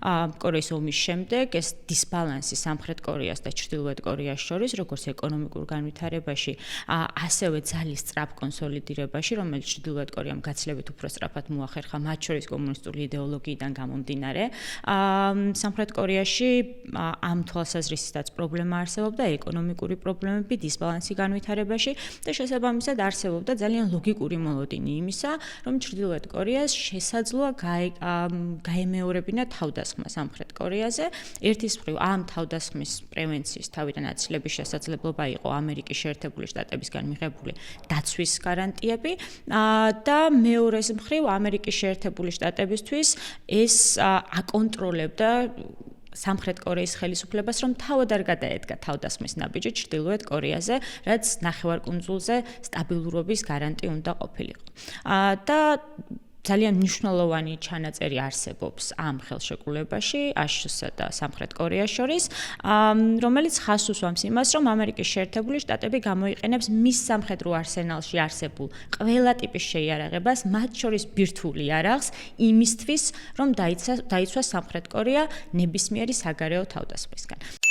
კორეის ომის შემდეგ ეს დისბალანსი სამხრეთ კორეას და ჩრდილოეთ კორეას შორის, როგორც ეკონომიკურ განვითარებაში, ასევე ძალის სწრაფ კონსოლიდირებაში, რომელიც ჩრდილოეთ კორეამ გაცილებით უფრო სწრაფად მოახერხა, მათ შორის კომუნისტური იდეოლოგიიდან გამომდინარე. სამხრეთ კორეაში ამ თვალსაზრისითაც პრობლემა არსებობდა, ეკონომიკური პრობლემები, დისბალანსი განვითარებაში და შესაბამისად არსებობდა ძალიან ლოგიკური მოლოდინი იმისა, რომ ჩრდილოეთ კორეას შესაძლოა გაემეორებინა თავდასხმა სამხრეთ კორეაზე. ერთის მხრივ ამ თავდასხმის პრევენციის თავიდან აცილების შესაძლებლობა იყო ამერიკის შეერთებული შტატებისგან მიღებული დაცვის გარანტიები და მეორეს მხრივ ამერიკის შეერთებული შტატებისთვის ეს აკონტროლებდა სამხრეთ კორეის ხელისუფლებას, რომ თავად არ გადაედგა თავდასხმის ნაბიჯი ჩრდილოეთ კორეაზე, რაც ნახევარკუნძულზე სტაბილურობის გარანტი უნდა ყოფილიყო. და ძალიან მნიშვნელოვანი ჩანაწერი არსებობს ამ ხელშეკრულებაში აშშ-სა და სამხრეთ კორეას შორის, რომელიც ხაზს უსვამს იმას, რომ ამერიკის შეერთებული შტატები გამოიყენებს მის სამხედრო არსენალში არსებულ ყველა ტიპის შეიარაღებას, მათ შორის ბირთვულ იარაღს, იმისთვის, რომ დაიცვას სამხრეთ კორეა ნებისმიერი საგარეო თავდასხმისგან.